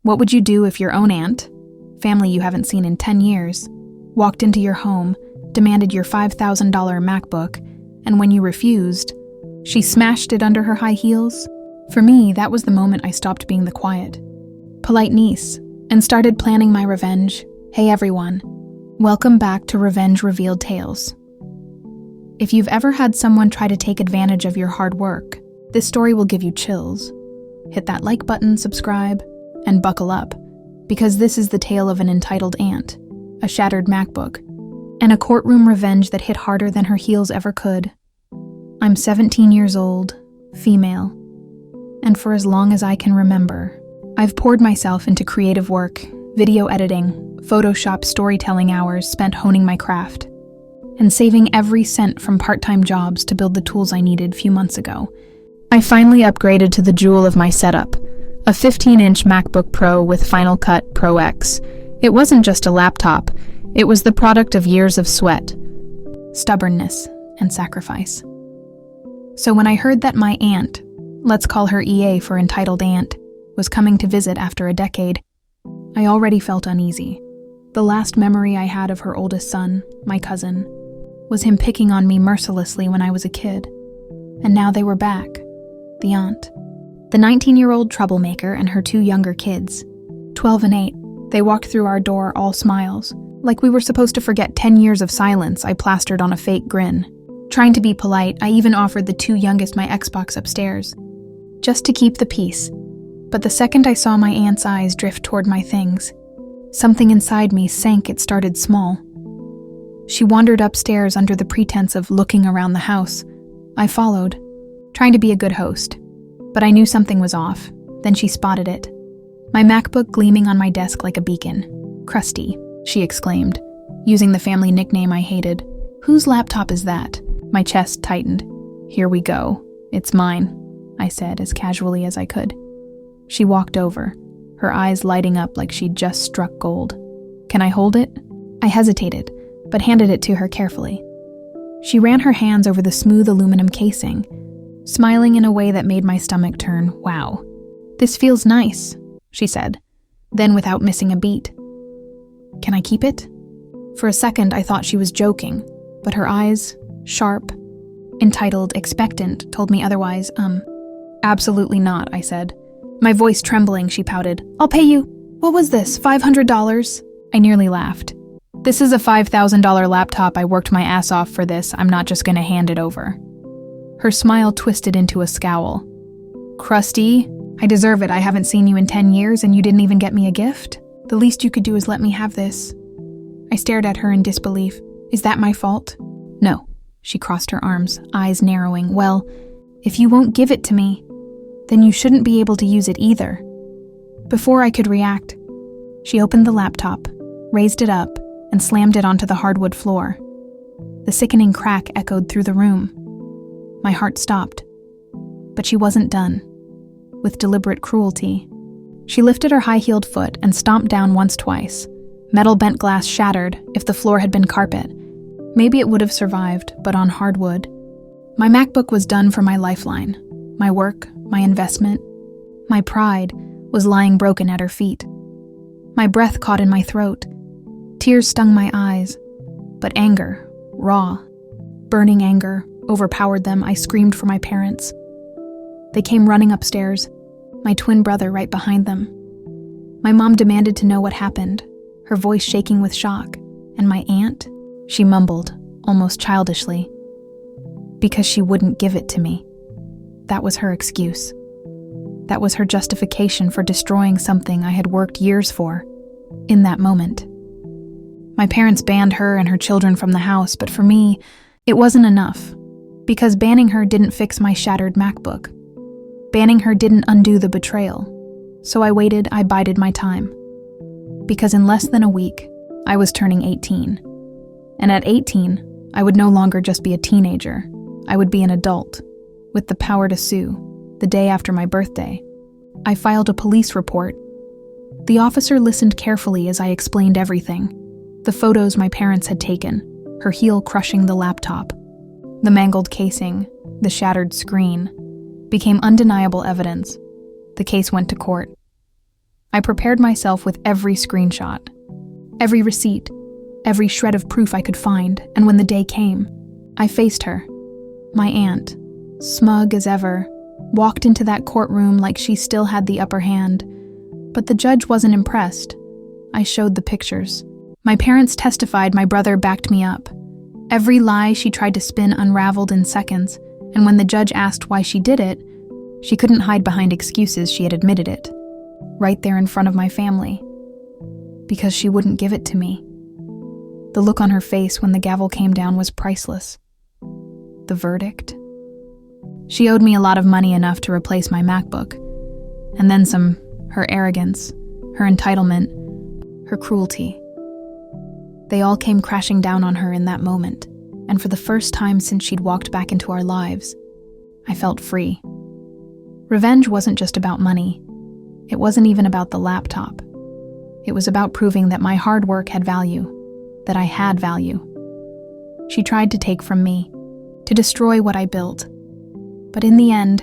What would you do if your own aunt, family you haven't seen in 10 years, walked into your home, demanded your $5,000 MacBook, and when you refused, she smashed it under her high heels? For me, that was the moment I stopped being the quiet, polite niece, and started planning my revenge. Hey everyone, welcome back to Revenge Revealed Tales. If you've ever had someone try to take advantage of your hard work, this story will give you chills. Hit that like button, subscribe, and buckle up, because this is the tale of an entitled aunt, a shattered MacBook, and a courtroom revenge that hit harder than her heels ever could. I'm 17 years old, female, and for as long as I can remember, I've poured myself into creative work, video editing, Photoshop storytelling hours spent honing my craft, and saving every cent from part-time jobs to build the tools I needed a few months ago. I finally upgraded to the jewel of my setup, a 15-inch MacBook Pro with Final Cut Pro X. It wasn't just a laptop, it was the product of years of sweat, stubbornness, and sacrifice. So when I heard that my aunt, let's call her EA for entitled aunt, was coming to visit after a decade, I already felt uneasy. The last memory I had of her oldest son, my cousin, was him picking on me mercilessly when I was a kid. And now they were back, the aunt. The 19-year-old troublemaker and her two younger kids, 12 and 8, they walked through our door all smiles. Like we were supposed to forget 10 years of silence, I plastered on a fake grin. Trying to be polite, I even offered the two youngest my Xbox upstairs, just to keep the peace. But the second I saw my aunt's eyes drift toward my things, something inside me sank. It started small. She wandered upstairs under the pretense of looking around the house. I followed, trying to be a good host, but I knew something was off. Then she spotted it. My MacBook gleaming on my desk like a beacon. "Crusty," she exclaimed, using the family nickname I hated. "Whose laptop is that?" My chest tightened. "Here we go. It's mine," I said as casually as I could. She walked over, her eyes lighting up like she'd just struck gold. "Can I hold it?" I hesitated, but handed it to her carefully. She ran her hands over the smooth aluminum casing, smiling in a way that made my stomach turn. "Wow, this feels nice," she said, then without missing a beat. "Can I keep it?" For a second I thought she was joking, but her eyes, sharp, entitled, expectant, told me otherwise. Absolutely not," I said. My voice trembling, she pouted. "I'll pay you. What was this, $500? I nearly laughed. "This is a $5,000 laptop. I worked my ass off for this. I'm not just gonna hand it over." Her smile twisted into a scowl. "Crusty, I deserve it. I haven't seen you in 10 years and you didn't even get me a gift? The least you could do is let me have this." I stared at her in disbelief. "Is that my fault?" "No." She crossed her arms, eyes narrowing. "Well, if you won't give it to me, then you shouldn't be able to use it either." Before I could react, she opened the laptop, raised it up, and slammed it onto the hardwood floor. The sickening crack echoed through the room. My heart stopped. But she wasn't done. With deliberate cruelty, she lifted her high-heeled foot and stomped down once, twice. Metal bent glass shattered. If the floor had been carpet, maybe it would have survived, but on hardwood. My MacBook was done for my lifeline. My work, my investment, my pride was lying broken at her feet. My breath caught in my throat. Tears stung my eyes, but anger, raw, burning anger, overpowered them. I screamed for my parents. They came running upstairs, my twin brother right behind them. My mom demanded to know what happened, her voice shaking with shock. And my aunt, she mumbled, almost childishly, "Because she wouldn't give it to me." That was her excuse. That was her justification for destroying something I had worked years for, in that moment. My parents banned her and her children from the house, but for me, it wasn't enough, because banning her didn't fix my shattered MacBook. Banning her didn't undo the betrayal. So I waited, I bided my time. Because in less than a week, I was turning 18. And at 18, I would no longer just be a teenager. I would be an adult, with the power to sue. The day after my birthday, I filed a police report. The officer listened carefully as I explained everything. The photos my parents had taken, her heel crushing the laptop, the mangled casing, the shattered screen, became undeniable evidence. The case went to court. I prepared myself with every screenshot, every receipt, every shred of proof I could find, and when the day came, I faced her. My aunt, smug as ever, walked into that courtroom like she still had the upper hand, but the judge wasn't impressed. I showed the pictures. My parents testified my brother backed me up. Every lie she tried to spin unraveled in seconds, and when the judge asked why she did it, she couldn't hide behind excuses. She had admitted it, right there in front of my family, because she wouldn't give it to me. The look on her face when the gavel came down was priceless. The verdict? She owed me a lot of money, enough to replace my MacBook, and then some. Her arrogance, her entitlement, her cruelty. They all came crashing down on her in that moment, and for the first time since she'd walked back into our lives, I felt free. Revenge wasn't just about money. It wasn't even about the laptop. It was about proving that my hard work had value, that I had value. She tried to take from me, to destroy what I built. But in the end,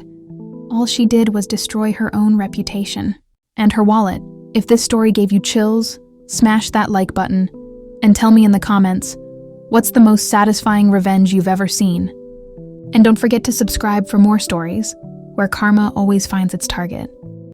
all she did was destroy her own reputation and her wallet. If this story gave you chills, smash that like button and tell me in the comments, what's the most satisfying revenge you've ever seen? And don't forget to subscribe for more stories where karma always finds its target.